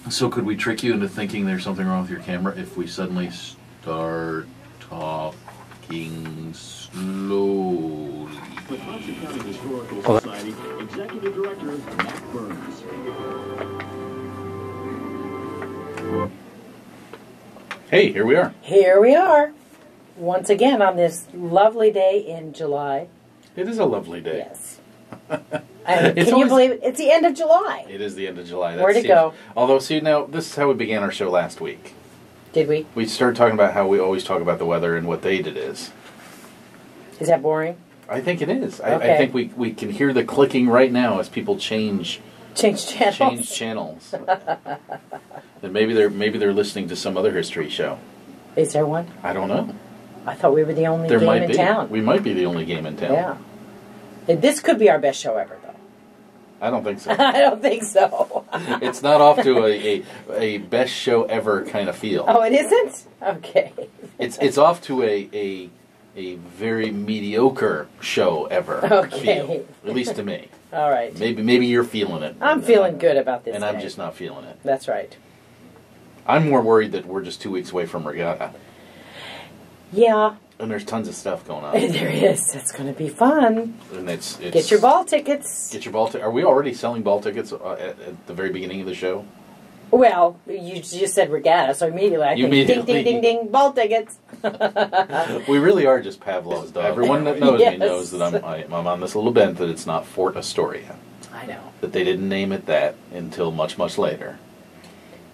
So could we trick you into thinking there's something wrong with your camera if we suddenly start talking slowly? Wisconsin County Historical Society Executive Director Matt Burns. Hey, here we are. Here we are, once again on this lovely day in July. It is a lovely day. Yes. Can you believe it? It's the end of July. It is the end of July. Where'd it go? Although, see, now, this is how we began our show last week. Did we? We started talking about how we always talk about the weather and what date it is. Is that boring? I think it is. Okay. I think we can hear the clicking right now as people change channels. Then maybe they're listening to some other history show. Is there one? I don't know. I thought we were the only There game might in be. town. We might be the only game in town. Yeah. And this could be our best show ever, though. I don't think so. I don't think so. It's not off to a best show ever kind of feel. Oh, it isn't? Okay. It's off to a very mediocre show ever feel. At least to me. All right. Maybe you're feeling it. I'm feeling good about this And day. I'm just not feeling it. That's right. I'm more worried that we're just 2 weeks away from regatta. Yeah. And there's tons of stuff going on. There is. It's going to be fun. And it's Get your ball tickets. Get your ball tickets. Are we already selling ball tickets at the very beginning of the show? Well, you just said regatta, so immediately I think ding, ding, ding, ding, ball tickets. We really are just Pavlov's dog. Everyone that knows Yes. me knows that I'm on this little bent that it's not Fort Astoria. I know. That they didn't name it that until much, much later.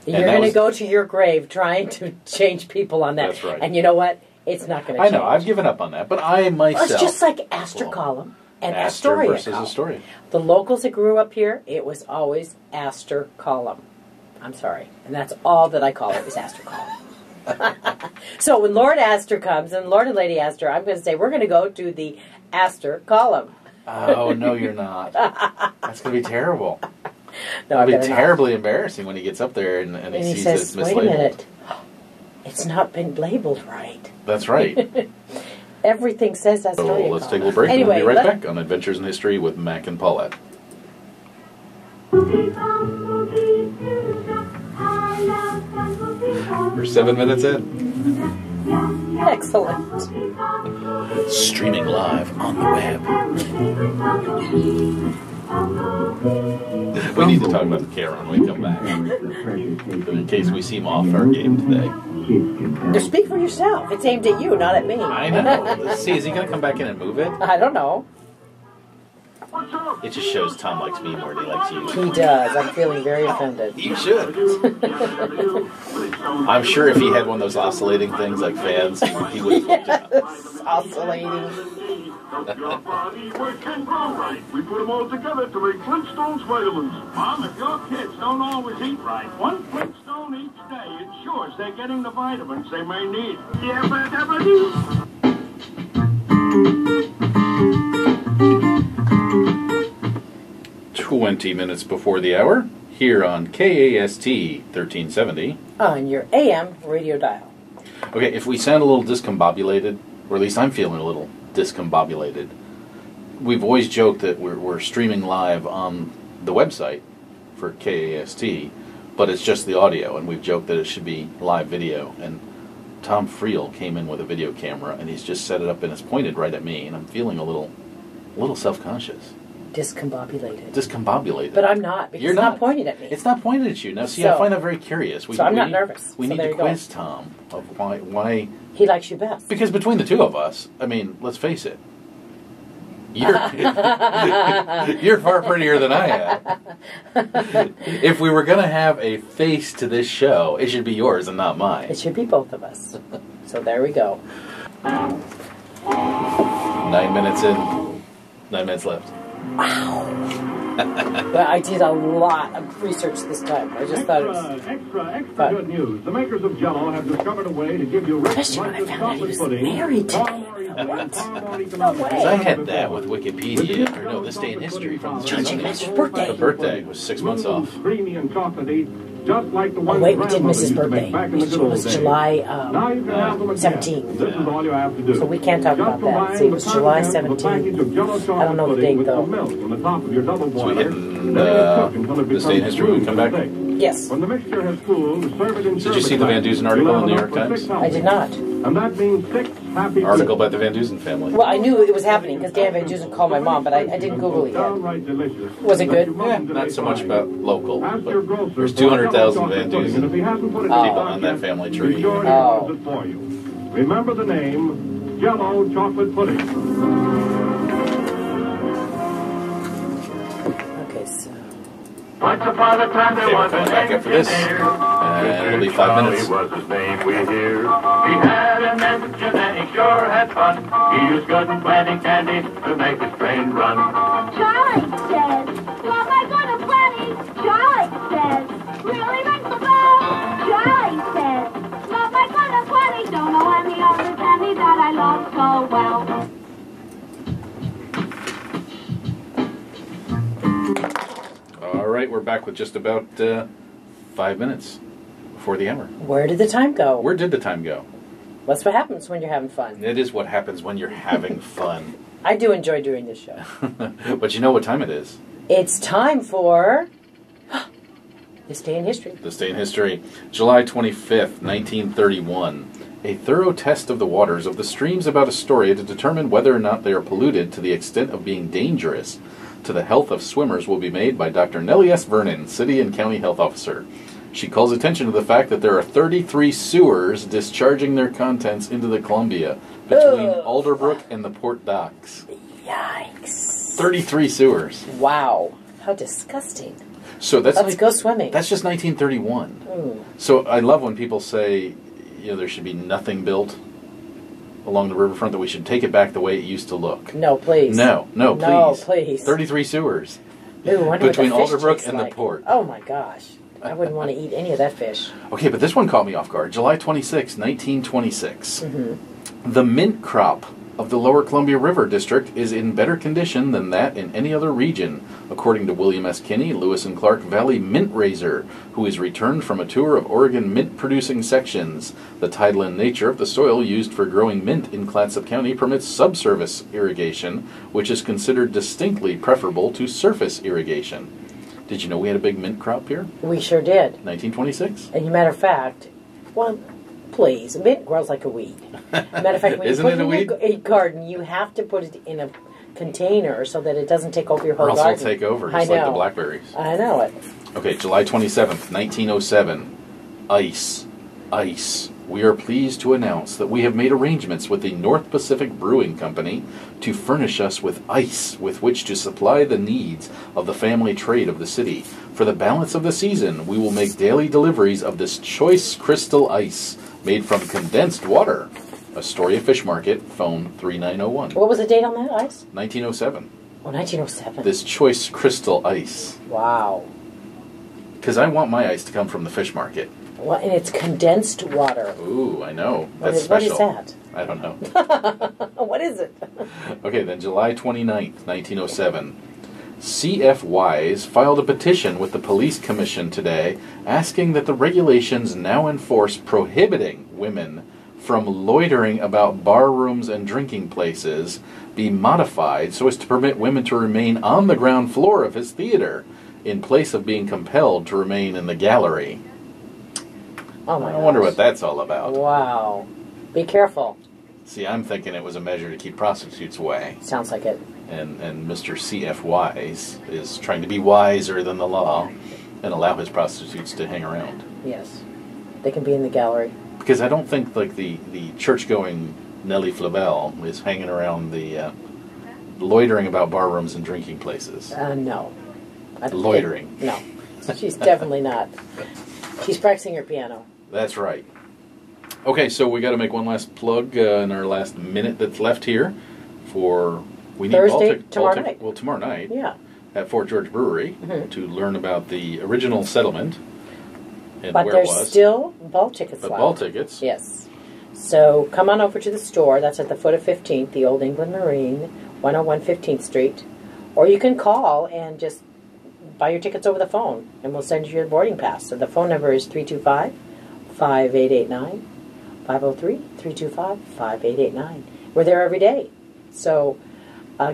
You're going to go to your grave trying to change people on that. That's right. And you know what? It's not going to I change. know, I've given up on that. But I myself... It's just like Astor Column and Astor Astoria versus Column. Astoria. The locals that grew up here, it was always Astor Column. I'm sorry. And that's all that I call it is Astor Column. So when Lord Astor comes and Lord and Lady Astor, I'm going to say we're going to go to the Astor Column. Oh, no, you're not. That's going to be terrible. No, It'll be terribly embarrassing when he gets up there and he sees that it's says, mislabeled. wait a minute. It's not been labeled right. That's right. Everything says Astoria. So let's take a little break anyway, and we'll be right back on Adventures in History with Mac and Paulette. We're 7 minutes in. Excellent. Streaming live on the web. We need to talk about the camera when we come back. In case we seem off our game today. Just speak for yourself. It's aimed at you, not at me. I know. See, is he going to come back in and move it? I don't know. It just shows Tom likes me more than he likes you. He does. I'm feeling very offended. You should. I'm sure if he had one of those oscillating things like fans, he would have Yes, oscillating. We put them all together to make Flintstones vitamins. Mom, if your kids don't always eat right, one Flintstone each day ensures they're getting the vitamins they may need. Yabba dabba doo. 20 minutes before the hour, here on KAST 1370. On your AM radio dial. Okay, if we sound a little discombobulated, or at least I'm feeling a little discombobulated, we've always joked that we're streaming live on the website for KAST, but it's just the audio, and we've joked that it should be live video, and Tom Friel came in with a video camera, and he's just set it up and it's pointed right at me, and I'm feeling a little self-conscious. Discombobulated. Discombobulated. But I'm not, because You're it's not pointed at me. It's not pointed at you. Now, see, So- I find that very curious. I'm not nervous. We So need there to you go. quiz Tom of why... He likes you best. Because between the two of us, I mean, let's face it, you're, you're far prettier than I am. If we were going to have a face to this show, it should be yours and not mine. It should be both of us. So there we go. 9 minutes in, 9 minutes left. But I did a lot of research this time. I just thought it was Extra fun. good news. The makers of Jell-O have discovered a way to give you rich, Especially when I luscious found out he was chocolate pudding. married to far me. more easily, What? far more No economically way. Because I than had before. that with Wikipedia, or no, this day in history from the Judging Smithsonian. Master's birthday. The birthday was 6 months off. Creamy and chocolatey. just like the Oh, ones wait, we did grandmother Mrs. used to birthday. make back in the It good old was days. July Now you can have them again. 17th. This is all you have to do. So we can't talk Just about that. combine See, it was the July contents of a 17th. package of Jell-O I don't chocolate know the pudding date, with though. some milk on the top of your double So we boiler. hitting Let it cook until it this day in becomes history when we come back? thick. Yes. When the mixture has cooled, serve it in Did you see the Van Dusen article in the New York Times? I did not. And that means 6 happy Article about the Van Dusen family. Well, I knew it was happening because Dan Van Dusen called my mom, but I didn't Google it yet. Downright delicious. Was it good? Yeah, not so much about local, Ask but your grocer there's for 200,000 Jell-O Van chocolate pudding, and if he Dusen hasn't put it in Oh. the people on that basket, family be tree. sure he Oh. does it for you. Remember the name, Jell-O chocolate pudding. Okay, so. Once upon a time Okay, we're coming back after this, and it'll be 5 minutes. was his name we hear. He had an engine and he sure had fun. He used good and plenty candy to make his train run. Charlie says, Love I go to plenty? Charlie says, really rings the bell? Charlie says, Love I go to plenty? Don't know any other candy that I love so well. All right, we're back with just about 5 minutes before the hour. Where did the time go? Where did the time go? That's what happens when you're having fun. It is what happens when you're having fun. I do enjoy doing this show. But you know what time it is. It's time for This Day in History. This day in history, July 25th, 1931. A thorough test of the waters of the streams about Astoria to determine whether or not they are polluted to the extent of being dangerous to the health of swimmers will be made by Dr. Nellie S. Vernon, City and County Health Officer. She calls attention to the fact that there are 33 sewers discharging their contents into the Columbia between Ugh. Alderbrook and the port docks. Yikes. 33 sewers. Wow. How disgusting. So that's Let's go swimming. That's just 1931. Mm. So I love when people say, there should be nothing built along the riverfront, that we should take it back the way it used to look. No, please. No, please. No, please. 33 sewers. Ooh, I wonder between what the fish Alderbrook tastes and like. the port. Oh my gosh. I wouldn't want to eat any of that fish. Okay, but this one caught me off guard. July 26, 1926. Mm-hmm. The mint crop of the Lower Columbia River District is in better condition than that in any other region, according to William S. Kinney, Lewis and Clark Valley mint raiser, who is returned from a tour of Oregon mint-producing sections. The tidal nature of the soil used for growing mint in Clatsop County permits subsurface irrigation, which is considered distinctly preferable to surface irrigation. Did you know we had a big mint crop here? We sure did. 1926. And as a matter of fact, well, please, mint grows like a weed. As a matter of fact, when Isn't you put it a it in weed? a garden, you have to put it in a container so that it doesn't take over your Or whole else garden. it'll take over, I just like the know. blackberries. I know it. Okay, July 27th, 1907. Ice. Ice. We are pleased to announce that we have made arrangements with the North Pacific Brewing Company to furnish us with ice with which to supply the needs of the family trade of the city. For the balance of the season, we will make daily deliveries of this choice crystal ice made from condensed water. Astoria Fish Market, phone 3901. What was the date on that ice? 1907. Oh, 1907. This choice crystal ice. Wow. Because I want my ice to come from the fish market. Well, and it's condensed water. Ooh, I know. What That's is, what special. is I don't know. that? What is it? Okay, then July 29th, 1907. C.F. Wise filed a petition with the Police Commission today asking that the regulations now enforce prohibiting women from loitering about bar rooms and drinking places be modified so as to permit women to remain on the ground floor of his theater in place of being compelled to remain in the gallery. Oh my I wonder gosh. what that's all about. Wow. Be careful. See, I'm thinking it was a measure to keep prostitutes away. Sounds like it. And Mr. C.F. Wise is trying to be wiser than the law and allow his prostitutes to hang around. Yes. They can be in the gallery. Because I don't think like the church-going Nellie Flabel is hanging around the loitering about bar rooms and drinking places. No. I don't Loitering. think- no. She's definitely not. She's practicing her piano. That's right. Okay, so we got to make one last plug in our last minute that's left here for we need Thursday, tomorrow night. Well, tomorrow night Yeah. at Fort George Brewery to learn about the original settlement and But where there's it was. still ball tickets But left. ball tickets. Yes. So come on over to the store. That's at the foot of 15th, the Old England Marine, 101 15th Street. Or you can call and just buy your tickets over the phone, and we'll send you your boarding pass. So the phone number is 325-5889, 503-325-5889. We're there every day. So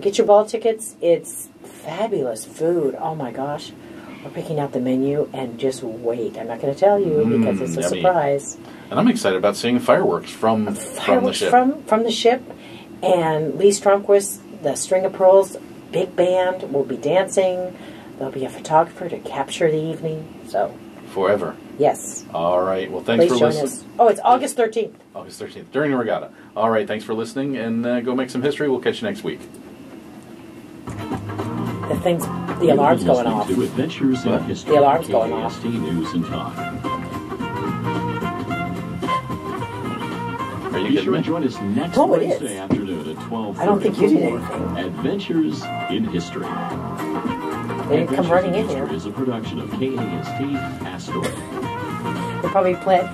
get your ball tickets. It's fabulous food. Oh, my gosh. We're picking out the menu, and just wait. I'm not going to tell you because it's a yummy. surprise. And I'm excited about seeing fireworks from the ship. From the ship. And Lee Stromquist, the String of Pearls big band will be dancing. There'll be a photographer to capture the evening. So Forever. yes. All right. Well, thanks Please for join listening. us. Oh, it's August 13th. August 13th, during the regatta. All right. Thanks for listening, and go make some history. We'll catch you next week. The alarm's going off. To Adventures in History. The alarm's going off. KAST News and Time. Are you Be kidding sure to me? join us next Oh, it Wednesday is. afternoon at 12:30. I don't think you for did more anything. Adventures in History. They didn't come running in History here. is a production of KAST Histiory. They probably played